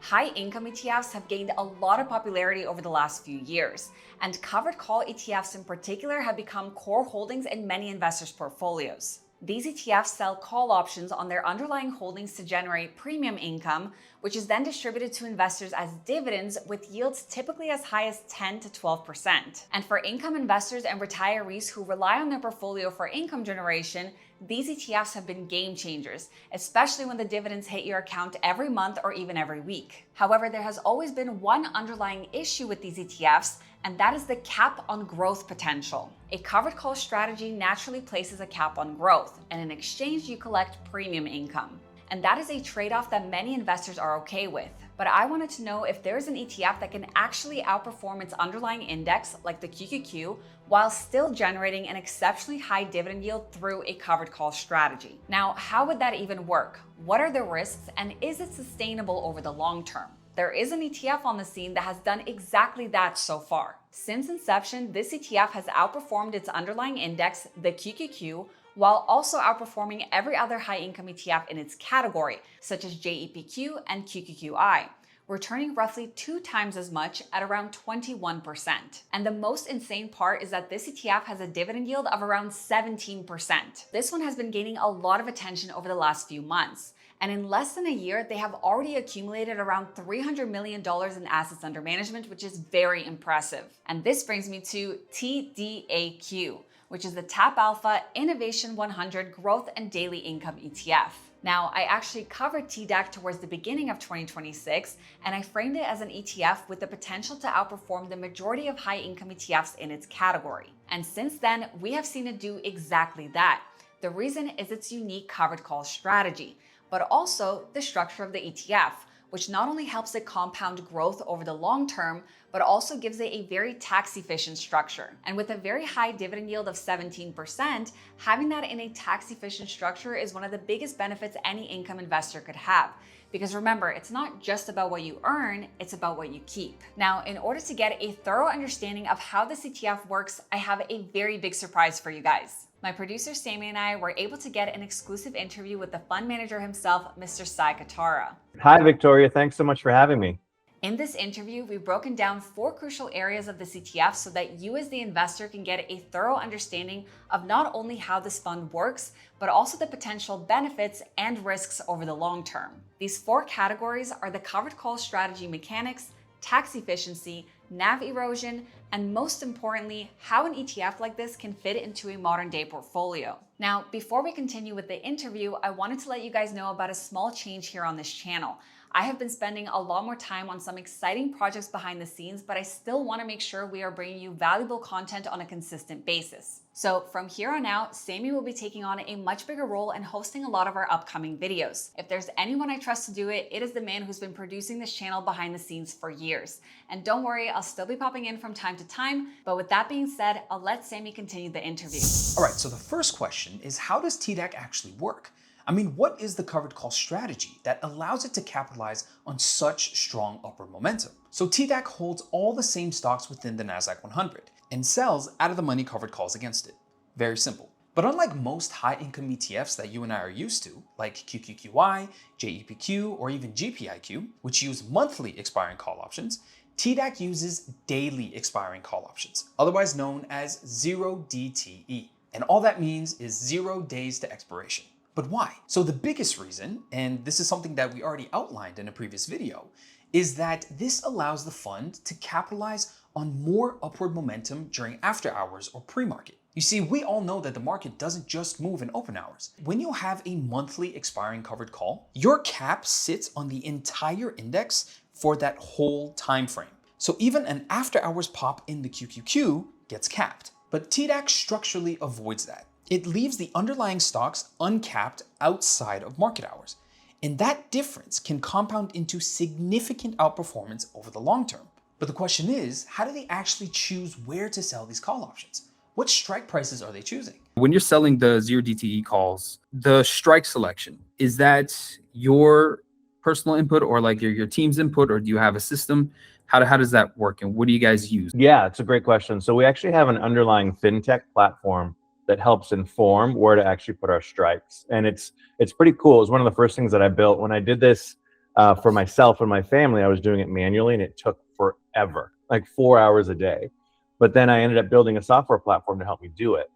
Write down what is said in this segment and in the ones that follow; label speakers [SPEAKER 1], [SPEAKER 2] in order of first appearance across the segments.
[SPEAKER 1] High income ETFs have gained a lot of popularity over the last few years, and covered call ETFs in particular have become core holdings in many investors' portfolios. These ETFs sell call options on their underlying holdings to generate premium income, which is then distributed to investors as dividends with yields typically as high as 10 to 12%. And for income investors and retirees who rely on their portfolio for income generation, these ETFs have been game changers, especially when the dividends hit your account every month or even every week. However, there has always been one underlying issue with these ETFs, and that is the cap on growth potential. A covered call strategy naturally places a cap on growth, and in exchange, you collect premium income. And that is a trade-off that many investors are okay with. But I wanted to know if there's an ETF that can actually outperform its underlying index, like the QQQ, while still generating an exceptionally high dividend yield through a covered call strategy. Now, how would that even work? What are the risks, and is it sustainable over the long term? There is an ETF on the scene that has done exactly that so far. Since inception, this ETF has outperformed its underlying index, the QQQ, while also outperforming every other high-income ETF in its category, such as JEPQ and QQQI, returning roughly 2 times as much at around 21%. And the most insane part is that this ETF has a dividend yield of around 17%. This one has been gaining a lot of attention over the last few months. And in less than a year, they have already accumulated around $300 million in assets under management, which is very impressive. And this brings me to TDAQ, which is the TAP Alpha Innovation 100 Growth and Daily Income ETF. Now, I actually covered TDAQ towards the beginning of 2026, and I framed it as an ETF with the potential to outperform the majority of high-income ETFs in its category. And since then, we have seen it do exactly that. The reason is its unique covered call strategy, but also the structure of the ETF, which not only helps it compound growth over the long term, but also gives it a very tax-efficient structure. And with a very high dividend yield of 17%, having that in a tax-efficient structure is one of the biggest benefits any income investor could have. Because remember, it's not just about what you earn, it's about what you keep. Now, in order to get a thorough understanding of how this ETF works, I have a very big surprise for you guys. My producer Sammy and I were able to get an exclusive interview with the fund manager himself, Mr. Sai Katara.
[SPEAKER 2] Hi, Victoria. Thanks so much for having me.
[SPEAKER 1] In this interview, we've broken down 4 crucial areas of this ETF so that you as the investor can get a thorough understanding of not only how this fund works, but also the potential benefits and risks over the long term. These 4 categories are the covered call strategy mechanics, tax efficiency, NAV erosion, and most importantly, how an ETF like this can fit into a modern day portfolio. Now, before we continue with the interview, I wanted to let you guys know about a small change here on this channel. I have been spending a lot more time on some exciting projects behind the scenes, but I still want to make sure we are bringing you valuable content on a consistent basis. So from here on out, Sammy will be taking on a much bigger role and hosting a lot of our upcoming videos. If there's anyone I trust to do it, it is the man who's been producing this channel behind the scenes for years. And don't worry, I'll still be popping in from time to time, but with that being said, I'll let Sammy continue the interview.
[SPEAKER 3] All right, so the first question is, how does TDAQ actually work? I mean, what is the covered call strategy that allows it to capitalize on such strong upward momentum? So TDAQ holds all the same stocks within the NASDAQ 100 and sells out-of-the-money covered calls against it. Very simple. But unlike most high-income ETFs that you and I are used to, like QQQI, JEPQ, or even GPIQ, which use monthly expiring call options, TDAQ uses daily expiring call options, otherwise known as 0DTE. And all that means is 0 days to expiration. But why? So the biggest reason, and this is something that we already outlined in a previous video, is that this allows the fund to capitalize on more upward momentum during after hours or pre-market. You see, we all know that the market doesn't just move in open hours. When you have a monthly expiring covered call, your cap sits on the entire index for that whole time frame. So even an after hours pop in the QQQ gets capped. But TDAQ structurally avoids that. It leaves the underlying stocks uncapped outside of market hours. And that difference can compound into significant outperformance over the long term. But the question is, how do they actually choose where to sell these call options? What strike prices are they choosing?
[SPEAKER 4] When you're selling the 0DTE calls, the strike selection, is that your personal input or like your team's input, or do you have a system? How does that work, and what do you guys use?
[SPEAKER 2] Yeah, it's a great question. So we actually have an underlying fintech platform that helps inform where to actually put our strikes. And it's pretty cool. It's one of the first things that I built when I did this For myself and my family, I was doing it manually, and it took forever, like 4 hours a day. But then I ended up building a software platform to help me do it.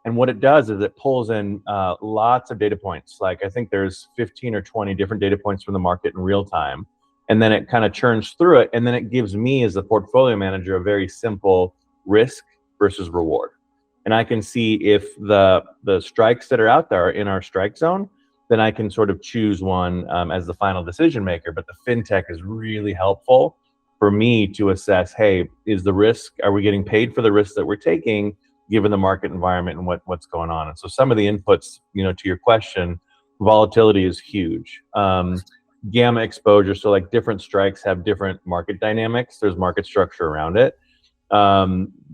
[SPEAKER 2] And what it does is it pulls in lots of data points. Like I think there's 15 or 20 different data points from the market in real time. And then it kind of churns through it. And then it gives me as the portfolio manager a very simple risk versus reward. And I can see if the strikes that are out there are in our strike zone, then I can sort of choose one as the final decision maker. But the fintech is really helpful for me to assess, hey, is the risk, are we getting paid for the risk that we're taking given the market environment and what's going on? And so some of the inputs, to your question, volatility is huge. Gamma exposure, so like different strikes have different market dynamics. There's market structure around it.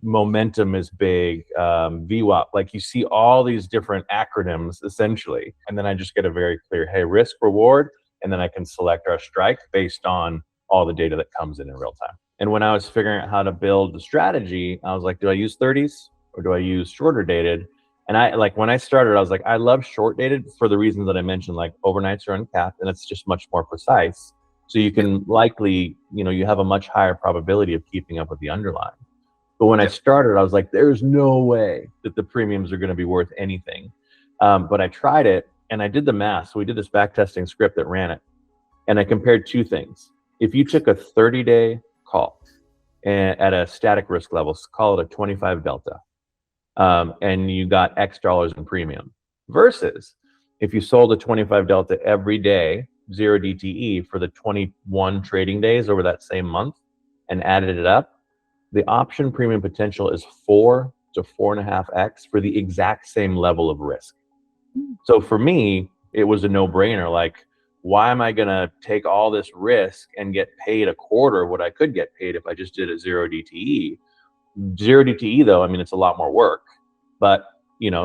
[SPEAKER 2] Momentum is big. VWAP, like you see all these different acronyms essentially. And then I just get a very clear, hey, risk reward. And then I can select our strike based on all the data that comes in real time. And when I was figuring out how to build the strategy, I was like, do I use 30s or do I use shorter dated? And when I started, I was like, I love short dated for the reasons that I mentioned, like overnights are uncapped and it's just much more precise. So you can likely, you have a much higher probability of keeping up with the underlying. But when I started, I was like, there's no way that the premiums are going to be worth anything. But I tried it and I did the math. So we did this backtesting script that ran it. And I compared two things. If you took a 30-day call at a static risk level, call it a 25 delta, and you got X dollars in premium, versus if you sold a 25 delta every day, 0 DTE for the 21 trading days over that same month and added it up, the option premium potential is 4 to 4.5x for the exact same level of risk. So for me, it was a no-brainer. Like, why am I going to take all this risk and get paid a quarter of what I could get paid if I just did a 0 DTE? 0 DTE, though, I mean, it's a lot more work. But,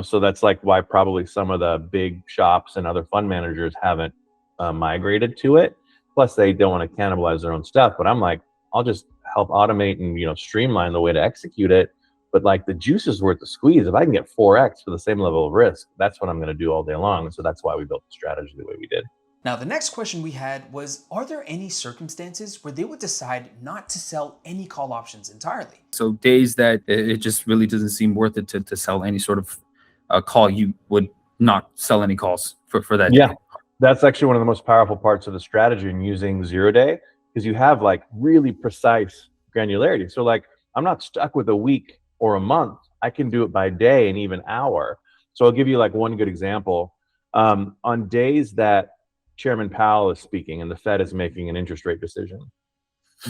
[SPEAKER 2] so that's like why probably some of the big shops and other fund managers haven't migrated to it. Plus, they don't want to cannibalize their own stuff. But I'm like, I'll just help automate and, streamline the way to execute it. But like the juice is worth the squeeze. If I can get 4x for the same level of risk, that's what I'm going to do all day long. So that's why we built the strategy the way we did.
[SPEAKER 3] Now, the next question we had was, are there any circumstances where they would decide not to sell any call options entirely?
[SPEAKER 4] So days that it just really doesn't seem worth it to sell any sort of call, you would not sell any calls for that
[SPEAKER 2] Yeah,
[SPEAKER 4] day.
[SPEAKER 2] that's actually one of the most powerful parts of the strategy in using 0 day, because you have like really precise granularity. So like I'm not stuck with a week or a month. I can do it by day and even hour. So I'll give you like one good example. On days that Chairman Powell is speaking and the Fed is making an interest rate decision,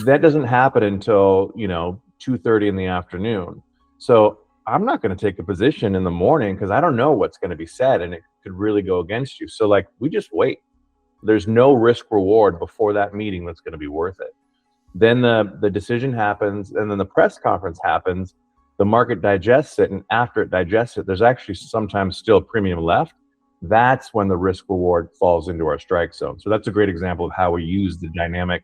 [SPEAKER 2] that doesn't happen until 2:30 in the afternoon. So I'm not going to take a position in the morning because I don't know what's going to be said and it could really go against you. So like we just wait. There's no risk reward before that meeting that's going to be worth it. Then the decision happens and then the press conference happens. The market digests it, and after it digests it, there's actually sometimes still premium left. That's when the risk reward falls into our strike zone. So that's a great example of how we use the dynamic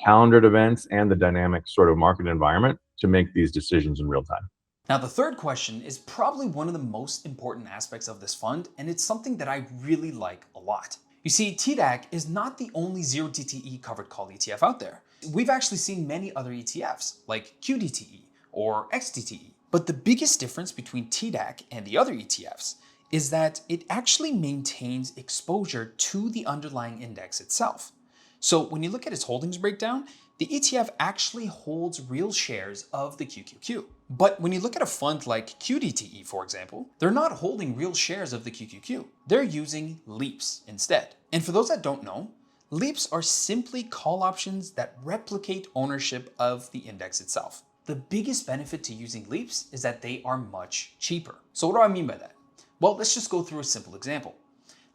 [SPEAKER 2] calendared events and the dynamic sort of market environment to make these decisions in real time.
[SPEAKER 3] Now, the third question is probably one of the most important aspects of this fund, and it's something that I really like a lot. You see, TDAQ is not the only 0 DTE covered call ETF out there. We've actually seen many other ETFs like QDTE or XDTE. But the biggest difference between TDAQ and the other ETFs is that it actually maintains exposure to the underlying index itself. So when you look at its holdings breakdown, the ETF actually holds real shares of the QQQ. But when you look at a fund like QDTE, for example, they're not holding real shares of the QQQ. They're using LEAPs instead. And for those that don't know, LEAPs are simply call options that replicate ownership of the index itself. The biggest benefit to using LEAPs is that they are much cheaper. So what do I mean by that? Well, let's just go through a simple example.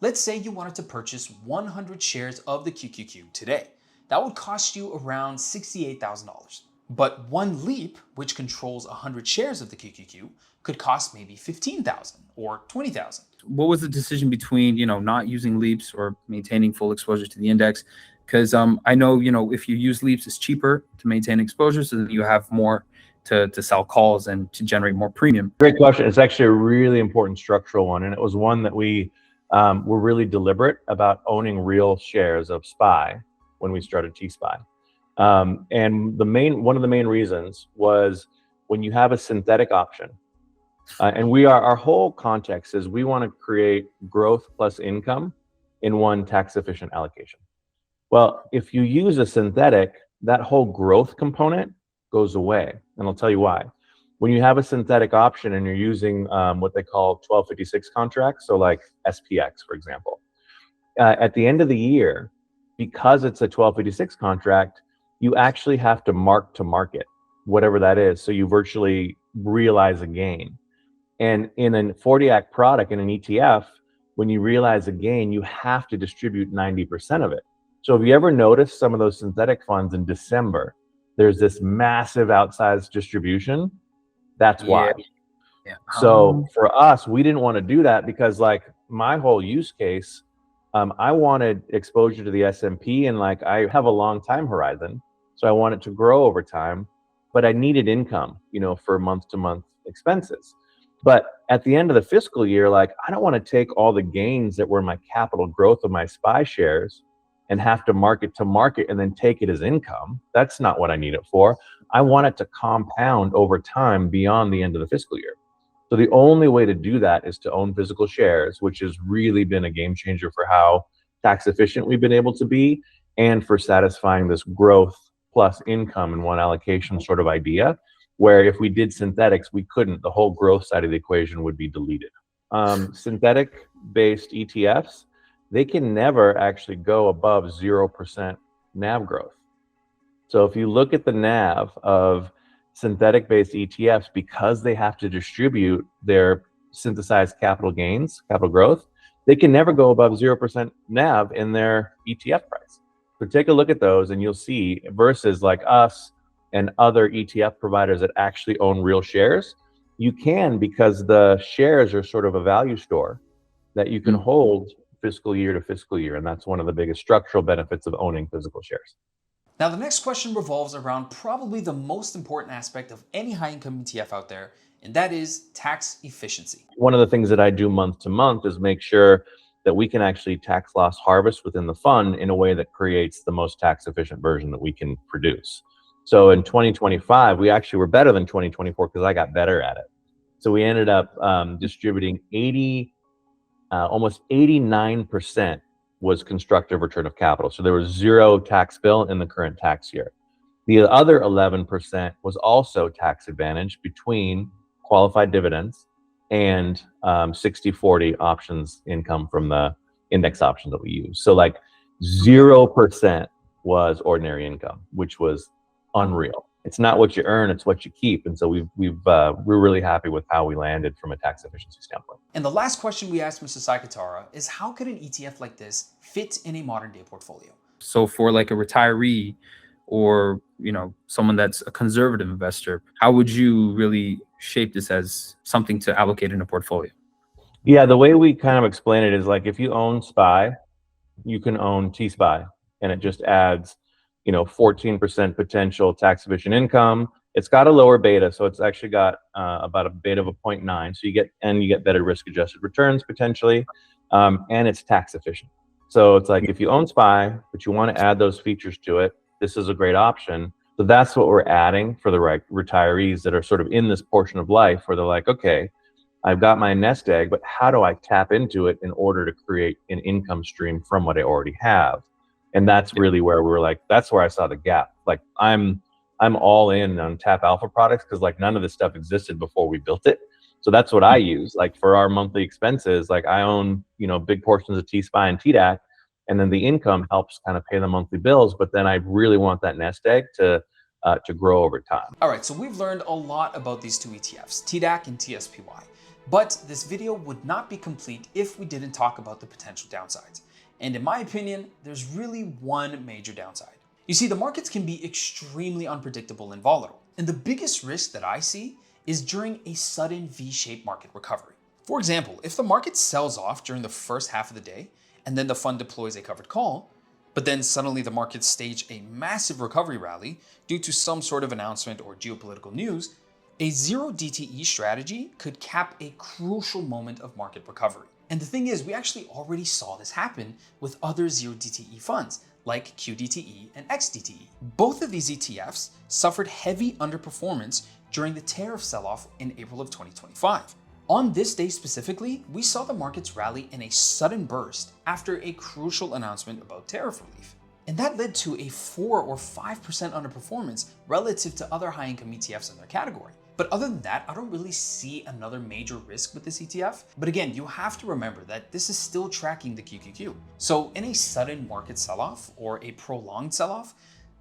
[SPEAKER 3] Let's say you wanted to purchase 100 shares of the QQQ today. That would cost you around $68,000. But one LEAP, which controls 100 shares of the QQQ, could cost maybe $15,000 or $20,000.
[SPEAKER 4] What was the decision between, not using LEAPs or maintaining full exposure to the index? Because I know, if you use LEAPs, it's cheaper to maintain exposure, so that you have more to sell calls and to generate more premium.
[SPEAKER 2] Great question. It's actually a really important structural one, and it was one that we we're really deliberate about owning real shares of SPY when we started T-SPY. And one of the main reasons was when you have a synthetic option, and our whole context is we want to create growth plus income in one tax efficient allocation. Well, if you use a synthetic, that whole growth component goes away. And I'll tell you why. When you have a synthetic option and you're using what they call 1256 contracts, so like SPX, for example, at the end of the year, because it's a 1256 contract, you actually have to mark to market, whatever that is. So you virtually realize a gain. And in a 40 Act product, in an ETF, when you realize a gain, you have to distribute 90% of it. So if you ever notice some of those synthetic funds in December, there's this massive outsized distribution. That's why.
[SPEAKER 4] Yeah.
[SPEAKER 2] So for us, we didn't want to do that because like my whole use case, I wanted exposure to the S&P and like I have a long time horizon. So I want it to grow over time, but I needed income, for month to month expenses. But at the end of the fiscal year, like I don't want to take all the gains that were my capital growth of my SPY shares and have to market to market and then take it as income. That's not what I need it for. I want it to compound over time beyond the end of the fiscal year. So the only way to do that is to own physical shares, which has really been a game changer for how tax efficient we've been able to be and for satisfying this growth plus income in one allocation sort of idea, where if we did synthetics, we couldn't. The whole growth side of the equation would be deleted. Synthetic-based ETFs, they can never actually go above 0% NAV growth. So if you look at the NAV of synthetic-based ETFs, because they have to distribute their synthesized capital gains, capital growth, they can never go above 0% NAV in their ETF price. So take a look at those and you'll see, versus like us and other ETF providers that actually own real shares, you can, because the shares are sort of a value store that you can hold fiscal year to fiscal year. And that's one of the biggest structural benefits of owning physical shares.
[SPEAKER 3] Now, the next question revolves around probably the most important aspect of any high income ETF out there, and that is tax efficiency.
[SPEAKER 2] One of the things that I do month to month is make sure that we can actually tax loss harvest within the fund in a way that creates the most tax efficient version that we can produce. So in 2025, we actually were better than 2024 because I got better at it. So we ended up distributing almost 89% was constructive return of capital. So there was zero tax bill in the current tax year. The other 11% was also tax advantage between qualified dividends and 60/40 options income from the index options that we use. So like 0% was ordinary income, which was unreal. It's not what you earn, it's what you keep. And so we're really happy with how we landed from a tax efficiency standpoint.
[SPEAKER 3] And the last question we asked Mr. Saikatara is, how could an ETF like this fit in a modern day portfolio?
[SPEAKER 4] So for like a retiree or, someone that's a conservative investor, how would you really shape this as something to allocate in a portfolio?
[SPEAKER 2] Yeah, the way we kind of explain it is like if you own SPY, you can own T-SPY, and it just adds 14% potential tax efficient income. It's got a lower beta, so it's actually got about a beta of a 0.9. So you get better risk adjusted returns potentially, and it's tax efficient. So it's like if you own SPY, but you want to add those features to it, this is a great option. So that's what we're adding for the retirees that are sort of in this portion of life where they're like, okay, I've got my nest egg, but how do I tap into it in order to create an income stream from what I already have? And that's really where we were like, that's where I saw the gap. Like I'm all in on Tap Alpha products because like none of this stuff existed before we built it. So that's what I use. Like for our monthly expenses, like I own, big portions of T-SPY and TDAQ, and then the income helps kind of pay the monthly bills. But then I really want that nest egg to grow over time.
[SPEAKER 3] All right, so we've learned a lot about these two ETFs, TDAQ and TSPY. But this video would not be complete if we didn't talk about the potential downsides. And in my opinion, there's really one major downside. You see, the markets can be extremely unpredictable and volatile. And the biggest risk that I see is during a sudden V-shaped market recovery. For example, if the market sells off during the first half of the day, and then the fund deploys a covered call, but then suddenly the markets stage a massive recovery rally due to some sort of announcement or geopolitical news, a zero DTE strategy could cap a crucial moment of market recovery. And the thing is, we actually already saw this happen with other 0DTE funds like QDTE and XDTE. Both of these ETFs suffered heavy underperformance during the tariff sell-off in April of 2025. On this day specifically, we saw the markets rally in a sudden burst after a crucial announcement about tariff relief. And that led to a 4 or 5% underperformance relative to other high-income ETFs in their category. But other than that, I don't really see another major risk with this ETF. But again, you have to remember that this is still tracking the QQQ. So in a sudden market sell-off or a prolonged sell-off,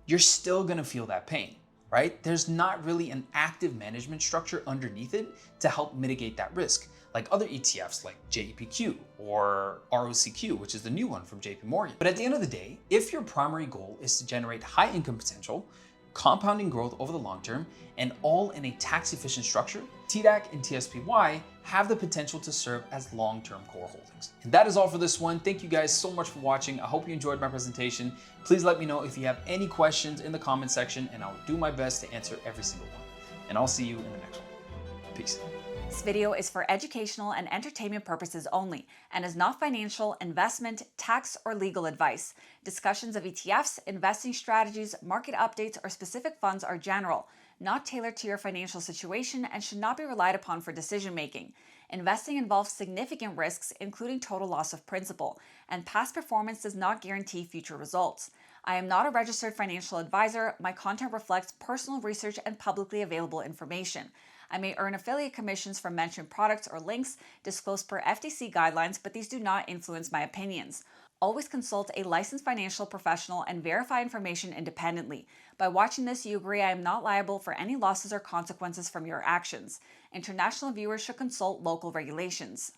[SPEAKER 3] you're still gonna feel that pain, right? There's not really an active management structure underneath it to help mitigate that risk, like other ETFs like JEPQ or ROCQ, which is the new one from JP Morgan. But at the end of the day, if your primary goal is to generate high income potential, compounding growth over the long term, and all in a tax-efficient structure, TDAQ and TSPY have the potential to serve as long-term core holdings. And that is all for this one. Thank you guys so much for watching. I hope you enjoyed my presentation. Please let me know if you have any questions in the comment section, and I'll do my best to answer every single one. And I'll see you in the next one. Peace.
[SPEAKER 1] This video is for educational and entertainment purposes only and is not financial, investment, tax, or legal advice. Discussions of ETFs, investing strategies, market updates, or specific funds are general, not tailored to your financial situation, and should not be relied upon for decision-making. Investing involves significant risks, including total loss of principal, and past performance does not guarantee future results. I am not a registered financial advisor. My content reflects personal research and publicly available information. I may earn affiliate commissions from mentioned products or links disclosed per FTC guidelines, but these do not influence my opinions. Always consult a licensed financial professional and verify information independently. By watching this, you agree I am not liable for any losses or consequences from your actions. International viewers should consult local regulations.